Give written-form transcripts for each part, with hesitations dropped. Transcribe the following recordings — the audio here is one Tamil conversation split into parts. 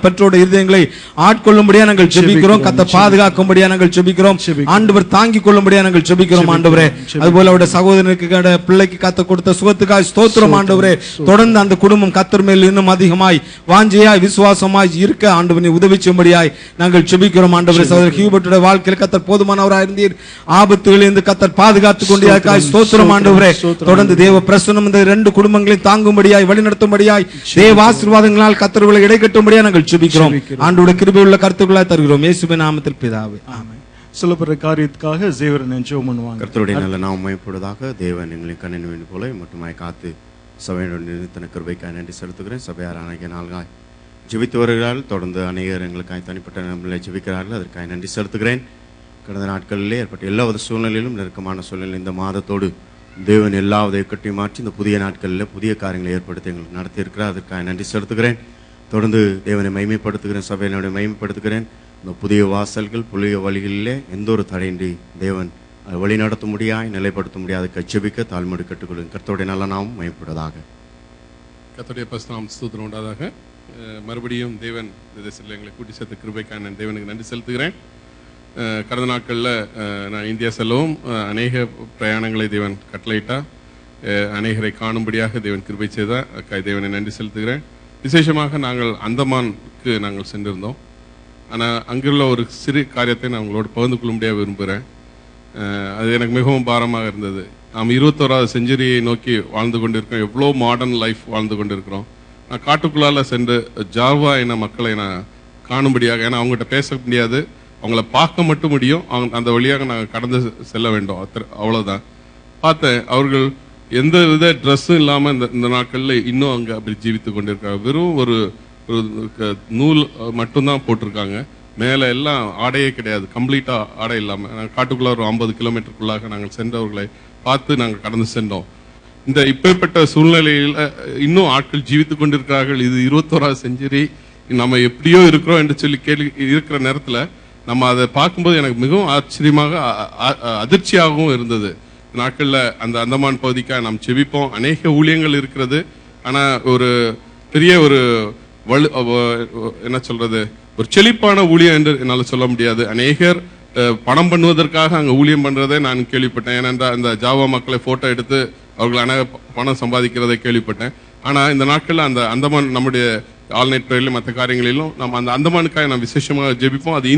பெற்றோட இருதயங்களை ஆட்கொள்ளும்படியா நாங்கள் ஜெபிக்கிறோம். கர்த்தர் பாதுகாக்கும்படியா நாங்கள் ஜெபிக்கிறோம். ஆண்டவர் தாங்கிக் கொள்ளும்படியா நாங்கள் ஜெபிக்கிறோம் ஆண்டவரே. அதுபோல அவருடைய சகோதரனுக்கு பிள்ளைக்கு கர்த்தர் கொடுத்த சுகத்துக்காய் ஸ்தோத்திரம் ஆண்டவரே. தொடர்ந்து அந்த குடும்பம் கர்த்தர் மேல் இன்னும் அதிகமாய் வாஞ்சையாய் விசுவாசமாய் இருக்க ஆண்டவரை உதவி செய்யும்படியாய் நாங்கள் ஜெபிக்கிறோம் ஆண்டவரே. சகோதரர் ஹியூபர்ட்டோட வாழ்க்கையில் கர்த்தர் போதுமானவராய் இருந்தீர். ஆபத்துகளிலிருந்து கர்த்தர் பாதுகாத்துக் கொண்டிருக்காய் ஸ்தோத்திரம் ஆண்டவரே. தொடர்ந்து தேவ பிரசன்னம் இந்த இரண்டு குடும்பங்களையும் தாங்கும்படியாய் வழிநடத்தும்படியாய் தேவ ஆசீர்வாதங்களால் கர்த்தர்களை இடைக்கட்டும்படியாய் நாங்கள் ஜெபிக்கிறோம். ஆண்டவருடைய கிருபையுள்ள கருத்துக்களாய் தருகிறோம் இயேசுவின் நாமத்தில் பிதாவே ஆமென். சொல்லப்படுற காரியத்துக்காக தேவனை ஜெபம் பண்ணுவாங்க. கர்த்தருடைய நல்ல நாமம் மகிமைப்படுவதாக. தேவன் எங்களை கண்ணின் போல மட்டுமாய் காத்து சபையோடு நிறுத்தின கிருபைக்காய் நன்றி செலுத்துகிறேன். சபையார் அநேக நாள்காய் ஜெபித்து வருகிறார்கள். தொடர்ந்து அநேகர் எங்களுக்காய் தனிப்பட்ட நம்மளை ஜெபிக்கிறார்கள். அதற்காக நன்றி செலுத்துகிறேன். கடந்த நாட்களிலே ஏற்பட்ட எல்லாவித சூழ்நிலையிலும் நெருக்கமான சூழ்நிலை இந்த மாதத்தோடு தேவன் எல்லாவித இக்கட்டையும் மாற்றி இந்த புதிய நாட்களில் புதிய காரியங்களை ஏற்படுத்தி எங்களுக்கு நடத்தியிருக்கிறார். அதற்காக நன்றி செலுத்துகிறேன். தொடர்ந்து தேவனை மகிமைப்படுத்துகிறேன். சபையினுடைய மகிமைப்படுத்துகிறேன். இந்த புதிய வாசல்கள் புதிய வழிகளிலே எந்த ஒரு தடையின்றி தேவன் வழி நடத்த முடியாய் நிலைப்படுத்த முடியாத கச்சபிக்க தாழ்மொழி கட்டுக்கொள்ளும். கர்த்தருடைய நல்ல நாமம் மகிமைப்படுவதாக. கர்த்தருடைய பரிசுத்தம் ஸ்தோத்திரம் உண்டாதாக. மறுபடியும் தேவன் தேசத்தில் எங்களை கூட்டி சேர்த்த கிருபைக்காக நான் தேவனுக்கு நன்றி செலுத்துகிறேன். கடந்த நாட்களில் நான் இந்தியா செல்லவும் அநேக பிரயாணங்களை தேவன் கட்டளையிட்டா அநேகரை காணும்படியாக தேவன் கிருபை செய்தால் தேவனை நன்றி செலுத்துகிறேன். விசேஷமாக நாங்கள் அந்தமானுக்கு நாங்கள் சென்றிருந்தோம். ஆனால் அங்குள்ள ஒரு சிறு காரியத்தை நான் உங்களோட பகிர்ந்து கொள்ளும்படியாக விரும்புகிறேன். அது எனக்கு மிகவும் பாரமாக இருந்தது. நாம் 21வது செஞ்சுரியை நோக்கி வாழ்ந்து கொண்டிருக்கோம். எவ்வளோ மாடர்ன் லைஃப் வாழ்ந்து கொண்டிருக்கிறோம். நான் காட்டுக்குள்ளால் சென்று ஜாவா இன மக்களை நான் காணும்படியாக, ஏன்னா அவங்ககிட்ட பேச முடியாது, அவங்கள பார்க்க மட்டும் முடியும். அவங்க அந்த வழியாக நாங்கள் கடந்து செல்ல வேண்டும். அவ்வளோதான் பார்த்தேன். அவர்கள் எந்த வித ட்ரெஸ்ஸும் இல்லாமல் இந்த நாட்களில் இன்னும் அங்கே அப்படி ஜீவித்து கொண்டிருக்காங்க. வெறும் ஒரு நூல் மட்டும்தான் போட்டிருக்காங்க. மேலே எல்லாம் ஆடையே கிடையாது, கம்ப்ளீட்டாக ஆடை இல்லாமல். நாங்கள் காட்டுக்குள்ளே ஒரு 50 கிலோமீட்டருக்குள்ளாக நாங்கள் சென்றவர்களை பார்த்து நாங்கள் கடந்து சென்றோம். இந்த இப்பேற்பட்ட சூழ்நிலையில் இன்னும் ஆட்கள் ஜீவித்து கொண்டிருக்கிறார்கள். இது 21வது செஞ்சுரி, நம்ம எப்படியோ இருக்கிறோம் என்று சொல்லி கேள்வி இருக்கிற நேரத்தில் நம்ம அதை பார்க்கும்போது எனக்கு மிகவும் ஆச்சரியமாக அதிர்ச்சியாகவும் இருந்தது. நாட்களில் அந்த அந்தமான் பகுதிக்காக நாம் செபிப்போம். அநேக ஊழியங்கள் இருக்கிறது. ஆனால் ஒரு பெரிய ஒரு என்ன சொல்றது, ஒரு செழிப்பான ஊழியம் என்று என்னால் சொல்ல முடியாது. அநேகர் பணம் பண்ணுவதற்காக அங்கே ஊழியம் பண்ணுறதை நான் கேள்விப்பட்டேன். ஏனென்றால் அந்த ஜாவா மக்களை ஃபோட்டோ எடுத்து அவர்கள் அநேக பணம் சம்பாதிக்கிறதை கேள்விப்பட்டேன். ஆனால் இந்த நாட்களில் அந்த அந்தமான் நம்முடைய ஆல்நைட் ப்ரேயரிலும் மற்ற காரியங்களிலும் நம்ம அந்த அந்தமானுக்காக நாம் விசேஷமாக ஜெபிப்போம். அது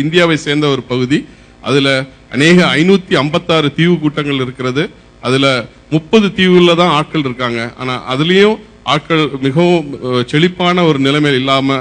இந்தியாவை சேர்ந்த ஒரு பகுதி. அதில் அநேக 556 தீவு கூட்டங்கள் இருக்கிறது. அதில் 30 தீவுகளில் தான் ஆட்கள் இருக்காங்க. ஆனால் அதுலேயும் ஆட்கள் மிகவும் செழிப்பான ஒரு நிலைமையில் இல்லாமல்